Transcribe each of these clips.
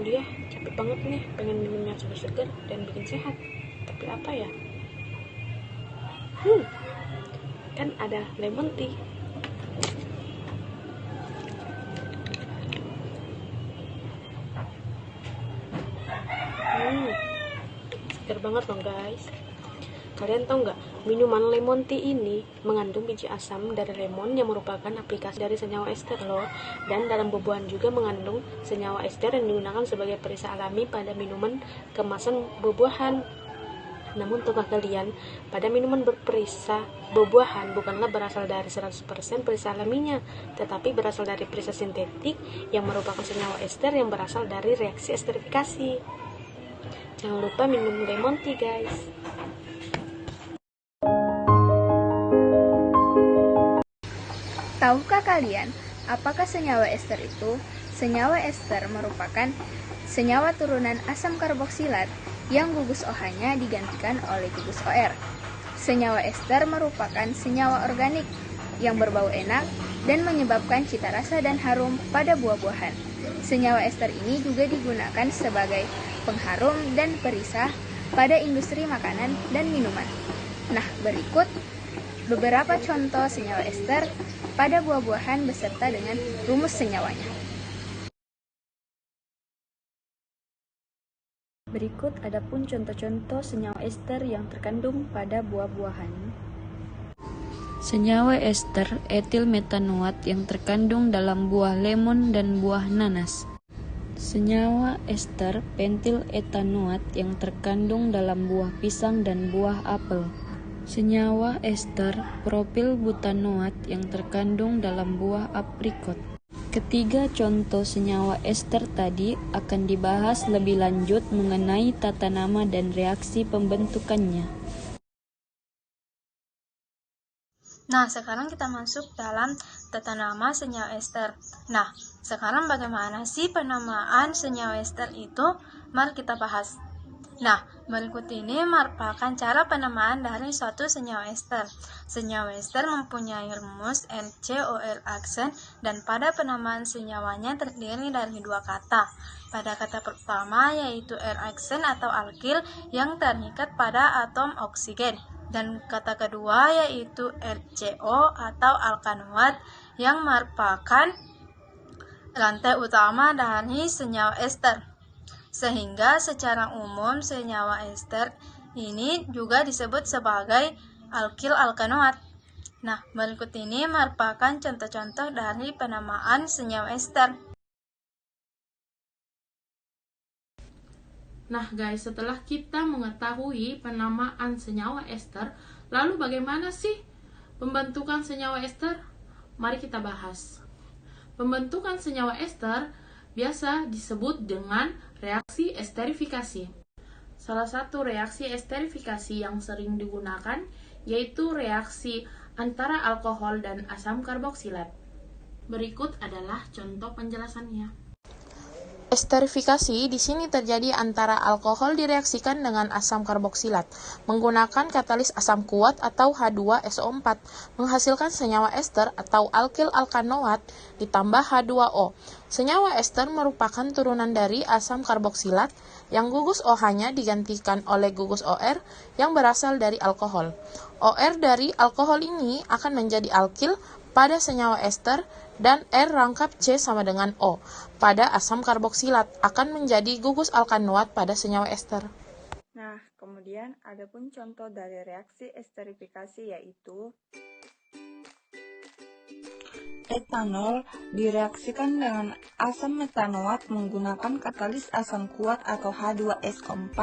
kuliah capek banget nih, pengen minum yang segar-segar dan bikin sehat. Tapi apa ya? Kan ada lemon tea. Segar banget dong guys. Kalian tahu nggak, minuman lemon tea ini mengandung biji asam dari lemon yang merupakan aplikasi dari senyawa ester loh. Dan dalam buah-buahan juga mengandung senyawa ester yang digunakan sebagai perisa alami pada minuman kemasan buah-buahan. Namun tahukah kalian, pada minuman berperisa buah-buahan bukanlah berasal dari 100% perisa alaminya, tetapi berasal dari perisa sintetik yang merupakan senyawa ester yang berasal dari reaksi esterifikasi. Jangan lupa minum lemon tea guys. Tahukah kalian, apakah senyawa ester itu? Senyawa ester merupakan senyawa turunan asam karboksilat yang gugus OH-nya digantikan oleh gugus OR. Senyawa ester merupakan senyawa organik yang berbau enak dan menyebabkan cita rasa dan harum pada buah-buahan. Senyawa ester ini juga digunakan sebagai pengharum dan perisa pada industri makanan dan minuman. Nah, berikut beberapa contoh senyawa ester pada buah-buahan beserta dengan rumus senyawanya. Berikut adapun contoh-contoh senyawa ester yang terkandung pada buah-buahan. Senyawa ester etil metanoat yang terkandung dalam buah lemon dan buah nanas. Senyawa ester pentil etanoat yang terkandung dalam buah pisang dan buah apel. Senyawa ester propil butanoat yang terkandung dalam buah aprikot. Ketiga contoh senyawa ester tadi akan dibahas lebih lanjut mengenai tata nama dan reaksi pembentukannya. Nah, sekarang kita masuk dalam tata nama senyawa ester. Nah, sekarang bagaimana sih penamaan senyawa ester itu? Mari kita bahas. Nah, berikut ini merupakan cara penamaan dari suatu senyawa ester. Senyawa ester mempunyai rumus NCOL aksen dan pada penamaan senyawanya terdiri dari dua kata. Pada kata pertama yaitu R aksen atau alkil yang terikat pada atom oksigen. Dan kata kedua yaitu RCO atau alkanoat yang merupakan rantai utama dari senyawa ester. Sehingga secara umum senyawa ester ini juga disebut sebagai alkil alkanoat. Nah, berikut ini merupakan contoh-contoh dari penamaan senyawa ester. Nah guys, setelah kita mengetahui penamaan senyawa ester, lalu bagaimana sih pembentukan senyawa ester? Mari kita bahas. Pembentukan senyawa ester biasa disebut dengan reaksi esterifikasi. Salah satu reaksi esterifikasi yang sering digunakan yaitu reaksi antara alkohol dan asam karboksilat. Berikut adalah contoh penjelasannya. Esterifikasi di sini terjadi antara alkohol direaksikan dengan asam karboksilat menggunakan katalis asam kuat atau H2SO4 menghasilkan senyawa ester atau alkil alkanoat ditambah H2O. Senyawa ester merupakan turunan dari asam karboksilat yang gugus OH-nya digantikan oleh gugus OR yang berasal dari alkohol. OR dari alkohol ini akan menjadi alkil pada senyawa ester dan R rangkap C sama dengan O pada asam karboksilat akan menjadi gugus alkanoat pada senyawa ester. Nah, kemudian ada pun contoh dari reaksi esterifikasi yaitu etanol direaksikan dengan asam metanoat menggunakan katalis asam kuat atau H2SO4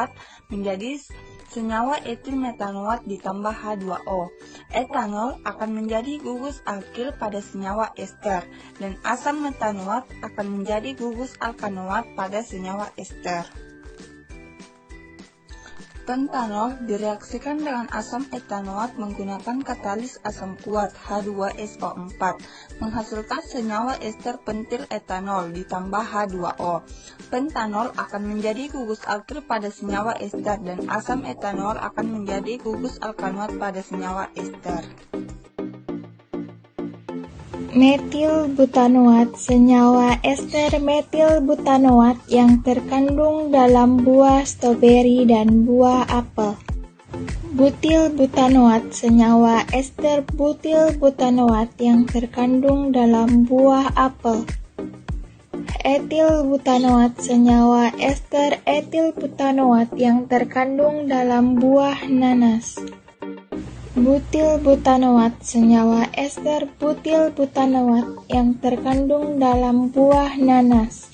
menjadi senyawa etil metanoat ditambah H2O. Etanol akan menjadi gugus alkil pada senyawa ester dan asam metanoat akan menjadi gugus alkanoat pada senyawa ester. Pentanol direaksikan dengan asam etanoat menggunakan katalis asam kuat H2SO4 menghasilkan senyawa ester pentil etanol ditambah H2O. Pentanol akan menjadi gugus alkil pada senyawa ester dan asam etanol akan menjadi gugus alkanoat pada senyawa ester. Metilbutanoat senyawa ester metilbutanoat yang terkandung dalam buah stroberi dan buah apel. Butilbutanoat senyawa ester butilbutanoat yang terkandung dalam buah apel. Etilbutanoat senyawa ester etilbutanoat yang terkandung dalam buah nanas. Butilbutanoat senyawa ester butilbutanoat yang terkandung dalam buah nanas.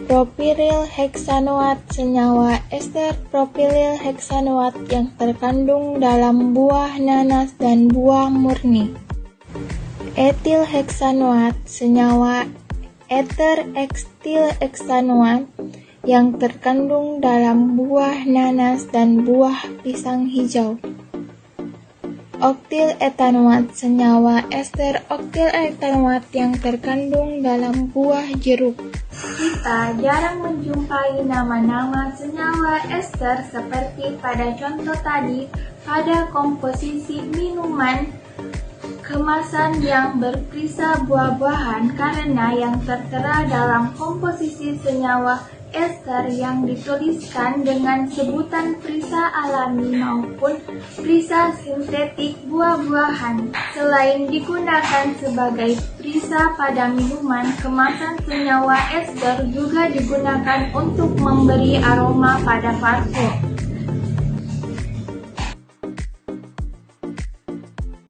Propyl heksanoat senyawa ester propyl heksanoat yang terkandung dalam buah nanas dan buah murni. Etil heksanoat senyawa eter ektil heksanoat yang terkandung dalam buah nanas dan buah pisang hijau. Oktil etanoat senyawa ester oktil etanoat yang terkandung dalam buah jeruk. Kita jarang menjumpai nama-nama senyawa ester seperti pada contoh tadi pada komposisi minuman kemasan yang berperisa buah-buahan karena yang tertera dalam komposisi senyawa ester yang dituliskan dengan sebutan perisa alami maupun perisa sintetik buah-buahan. Selain digunakan sebagai perisa pada minuman kemasan, senyawa ester juga digunakan untuk memberi aroma pada parfum.